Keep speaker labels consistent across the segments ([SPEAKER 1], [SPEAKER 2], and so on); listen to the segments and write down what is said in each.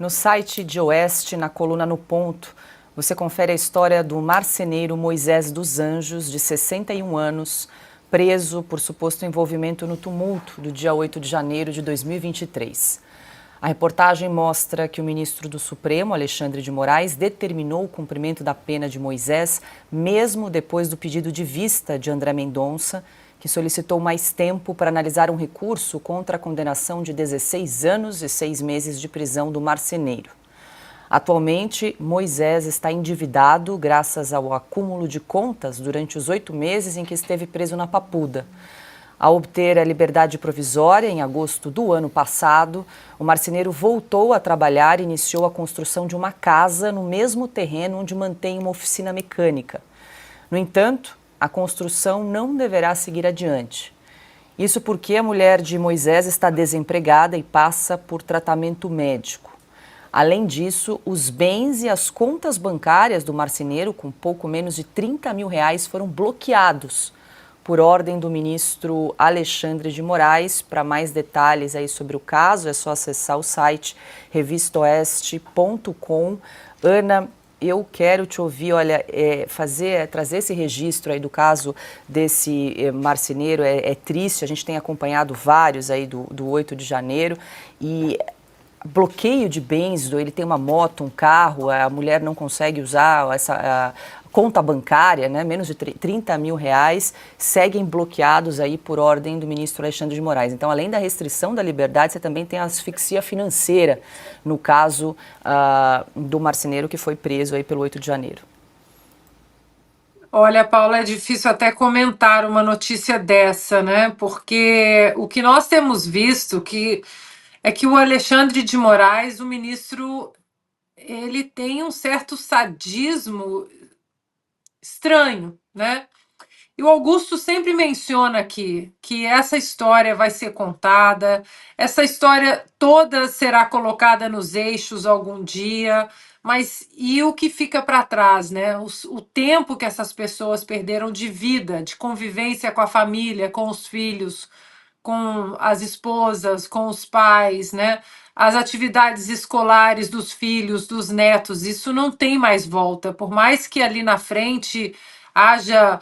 [SPEAKER 1] No site de Oeste, na coluna No Ponto, você confere a história do marceneiro Moisés dos Anjos, de 61 anos, preso por suposto envolvimento no tumulto do dia 8 de janeiro de 2023. A reportagem mostra que o ministro do Supremo, Alexandre de Moraes, determinou o cumprimento da pena de Moisés, mesmo depois do pedido de vista de André Mendonça, que solicitou mais tempo para analisar um recurso contra a condenação de 16 anos e 6 meses de prisão do marceneiro. Atualmente, Moisés está endividado graças ao acúmulo de contas durante os 8 meses em que esteve preso na Papuda. Ao obter a liberdade provisória em agosto do ano passado, o marceneiro voltou a trabalhar e iniciou a construção de uma casa no mesmo terreno onde mantém uma oficina mecânica. No entanto, a construção não deverá seguir adiante. Isso porque a mulher de Moisés está desempregada e passa por tratamento médico. Além disso, os bens e as contas bancárias do marceneiro, com pouco menos de R$30 mil, foram bloqueados por ordem do ministro Alexandre de Moraes. Para mais detalhes aí sobre o caso, é só acessar o site revistaoeste.com. Ana, eu quero te ouvir, olha, trazer esse registro aí do caso desse marceneiro é triste, a gente tem acompanhado vários aí do 8 de janeiro e bloqueio de bens, ele tem uma moto, um carro, a mulher não consegue usar essa conta bancária, né, menos de R$30 mil, seguem bloqueados aí por ordem do ministro Alexandre de Moraes. Então, além da restrição da liberdade, você também tem a asfixia financeira, no caso do marceneiro que foi preso aí pelo 8 de janeiro.
[SPEAKER 2] Olha, Paula, é difícil até comentar uma notícia dessa, né? Porque o que nós temos visto é que o Alexandre de Moraes, o ministro, ele tem um certo sadismo estranho, né? E o Augusto sempre menciona aqui que essa história vai ser contada, essa história toda será colocada nos eixos algum dia, mas e o que fica para trás, né? O tempo que essas pessoas perderam de vida, de convivência com a família, com os filhos, com as esposas, com os pais, né? As atividades escolares dos filhos, dos netos, isso não tem mais volta. Por mais que ali na frente haja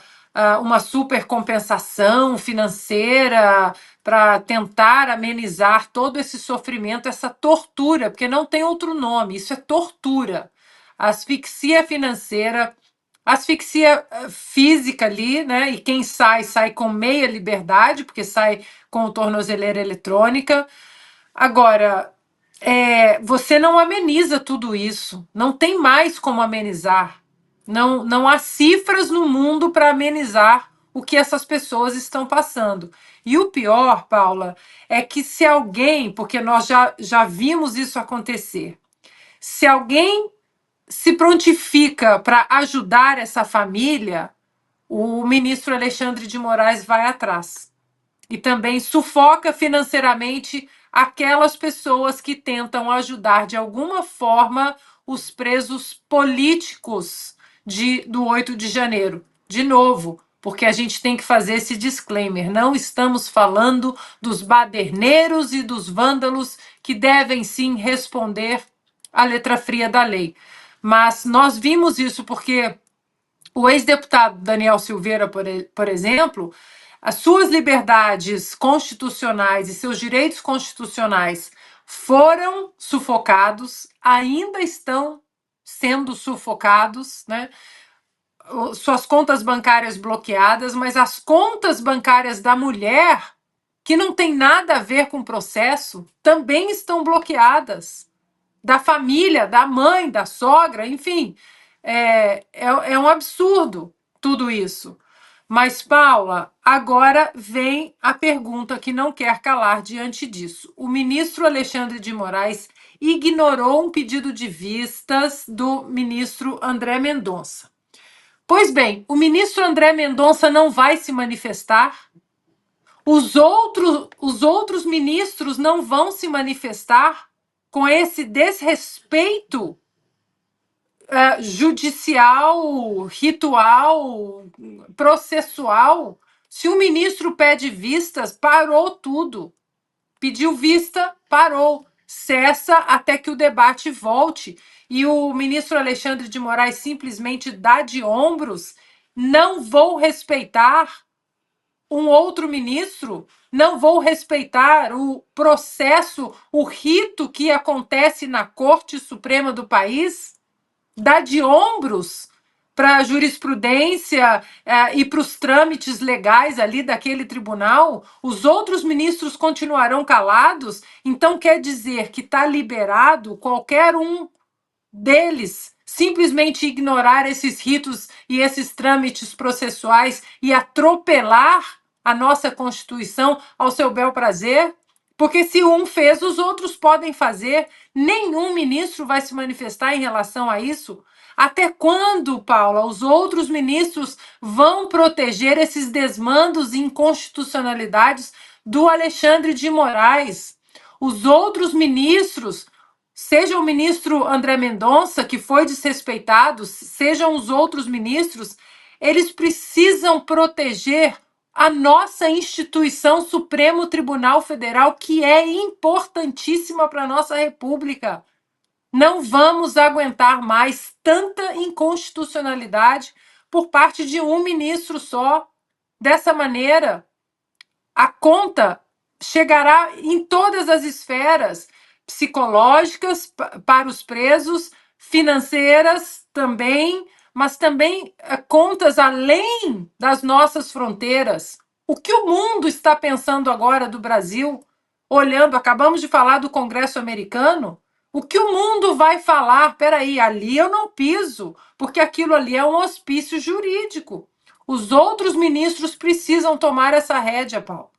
[SPEAKER 2] uma supercompensação financeira para tentar amenizar todo esse sofrimento, essa tortura, porque não tem outro nome, isso é tortura. Asfixia financeira, asfixia física ali, né? E quem sai, sai com meia liberdade, porque sai com tornozeleira eletrônica. Agora, você não ameniza tudo isso, não tem mais como amenizar. Não há cifras no mundo para amenizar o que essas pessoas estão passando. E o pior, Paula, é que se alguém, porque nós já vimos isso acontecer, se alguém se prontifica para ajudar essa família, o ministro Alexandre de Moraes vai atrás. E também sufoca financeiramente aquelas pessoas que tentam ajudar de alguma forma os presos políticos do 8 de janeiro. De novo, porque a gente tem que fazer esse disclaimer: não estamos falando dos baderneiros e dos vândalos que devem sim responder à letra fria da lei. Mas nós vimos isso porque o ex-deputado Daniel Silveira, por exemplo, as suas liberdades constitucionais e seus direitos constitucionais foram sufocados, ainda estão sendo sufocados, né? Suas contas bancárias bloqueadas, mas as contas bancárias da mulher, que não tem nada a ver com o processo, também estão bloqueadas. Da família, da mãe, da sogra, enfim. É um absurdo tudo isso. Mas, Paula, agora vem a pergunta que não quer calar diante disso. O ministro Alexandre de Moraes ignorou um pedido de vistas do ministro André Mendonça. Pois bem, o ministro André Mendonça não vai se manifestar? Os outros ministros não vão se manifestar com esse desrespeito judicial, ritual, processual? Se o ministro pede vistas, parou tudo. Pediu vista, parou. cessa até que o debate volte. E o ministro Alexandre de Moraes simplesmente dá de ombros: não vou respeitar um outro ministro, não vou respeitar o processo, o rito que acontece na Corte Suprema do país, dá de ombros para a jurisprudência e para os trâmites legais ali daquele tribunal. Os outros ministros continuarão calados, então quer dizer que está liberado qualquer um deles simplesmente ignorar esses ritos e esses trâmites processuais e atropelar a nossa Constituição ao seu bel prazer? Porque se um fez, os outros podem fazer. Nenhum ministro vai se manifestar em relação a isso. Até quando, Paula, os outros ministros vão proteger esses desmandos e inconstitucionalidades do Alexandre de Moraes? Os outros ministros, seja o ministro André Mendonça, que foi desrespeitado, sejam os outros ministros, eles precisam proteger a nossa instituição Supremo Tribunal Federal, que é importantíssima para a nossa República. Não vamos aguentar mais tanta inconstitucionalidade por parte de um ministro só. Dessa maneira, a conta chegará em todas as esferas, psicológicas para os presos, financeiras também, mas também contas além das nossas fronteiras. O que o mundo está pensando agora do Brasil? Olhando, acabamos de falar do Congresso americano. O que o mundo vai falar? Peraí, ali eu não piso, porque aquilo ali é um hospício jurídico. Os outros ministros precisam tomar essa rédea, Paulo.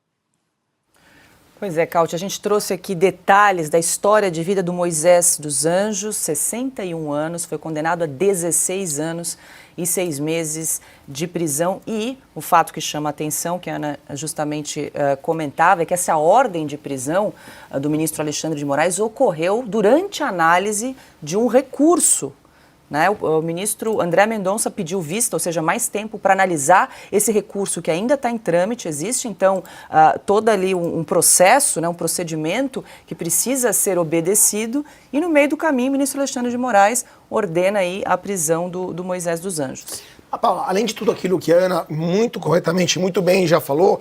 [SPEAKER 1] Pois é, Cáutia, a gente trouxe aqui detalhes da história de vida do Moisés dos Anjos, 61 anos, foi condenado a 16 anos e 6 meses de prisão. E o fato que chama a atenção, que a Ana justamente comentava, é que essa ordem de prisão do ministro Alexandre de Moraes ocorreu durante a análise de um recurso. Né? O ministro André Mendonça pediu vista, ou seja, mais tempo para analisar esse recurso que ainda está em trâmite. Existe, então, todo ali um processo, né, um procedimento que precisa ser obedecido. E no meio do caminho, o ministro Alexandre de Moraes ordena aí a prisão do Moisés dos Anjos.
[SPEAKER 3] Paula, além de tudo aquilo que a Ana muito corretamente, muito bem já falou,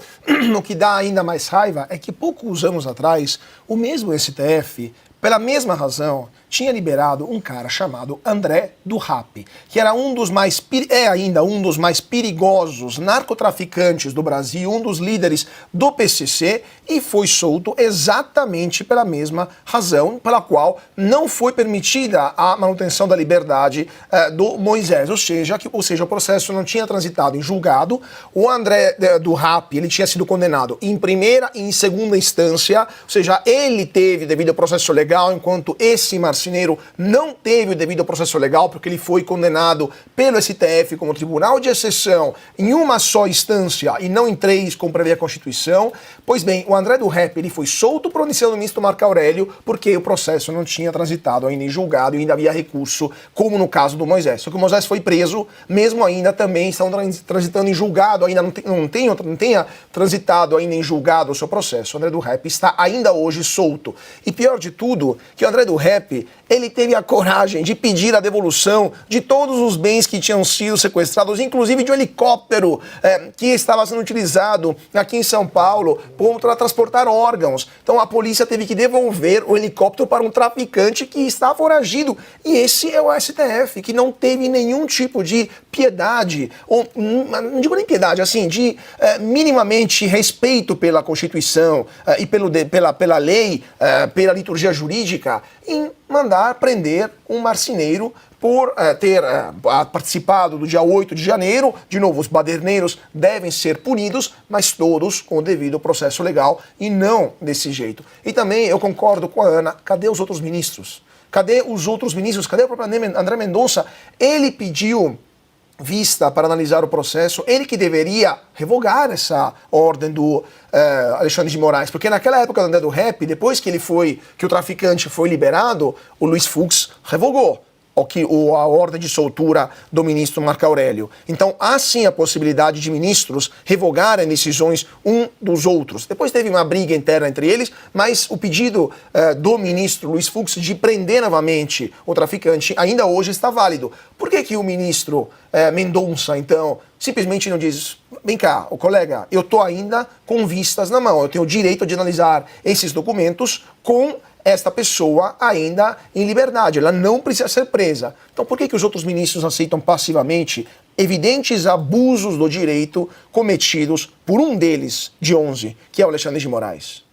[SPEAKER 3] o que dá ainda mais raiva é que poucos anos atrás, o mesmo STF, pela mesma razão, tinha liberado um cara chamado André do Rap, que era ainda um dos mais perigosos narcotraficantes do Brasil, um dos líderes do PCC, e foi solto exatamente pela mesma razão pela qual não foi permitida a manutenção da liberdade do Moisés, ou seja, o processo não tinha transitado em julgado. O André do Rap, ele tinha sido condenado em primeira e em segunda instância, ou seja, ele teve devido ao processo legal, enquanto esse marceneiro não teve o devido processo legal, porque ele foi condenado pelo STF como tribunal de exceção em uma só instância e não em 3, como prevê a Constituição. Pois bem, o André do Rap, ele foi solto por omissão do ministro Marco Aurélio, porque o processo não tinha transitado ainda em julgado e ainda havia recurso, como no caso do Moisés. Só que o Moisés foi preso, mesmo ainda também estão transitando em julgado, ainda não tenha transitado ainda em julgado o seu processo. O André do Rap está ainda hoje solto. E pior de tudo, que o André do Rap, ele teve a coragem de pedir a devolução de todos os bens que tinham sido sequestrados, inclusive de um helicóptero que estava sendo utilizado aqui em São Paulo para transportar órgãos. Então a polícia teve que devolver o helicóptero para um traficante que está foragido. E esse é o STF, que não teve nenhum tipo de piedade, ou não digo nem piedade, assim, de minimamente respeito pela Constituição e pela lei, pela liturgia jurídica, em mandar prender um marceneiro por ter participado do dia 8 de janeiro. De novo, os baderneiros devem ser punidos, mas todos com o devido processo legal e não desse jeito. E também eu concordo com a Ana, cadê os outros ministros? Cadê os outros ministros? Cadê o próprio André Mendonça? Ele pediu vista para analisar o processo, ele que deveria revogar essa ordem do Alexandre de Moraes, porque naquela época do André do Rap, depois que o traficante foi liberado, o Luiz Fux revogou. a ordem de soltura do ministro Marco Aurélio. Então, há sim a possibilidade de ministros revogarem decisões um dos outros. Depois teve uma briga interna entre eles, mas o pedido do ministro Luiz Fux de prender novamente o traficante ainda hoje está válido. Por que o ministro Mendonça, então, simplesmente não diz: vem cá, colega, eu estou ainda com vistas na mão, eu tenho o direito de analisar esses documentos com esta pessoa ainda em liberdade, ela não precisa ser presa. Então por que os outros ministros aceitam passivamente evidentes abusos do direito cometidos por um deles, de 11, que é o Alexandre de Moraes?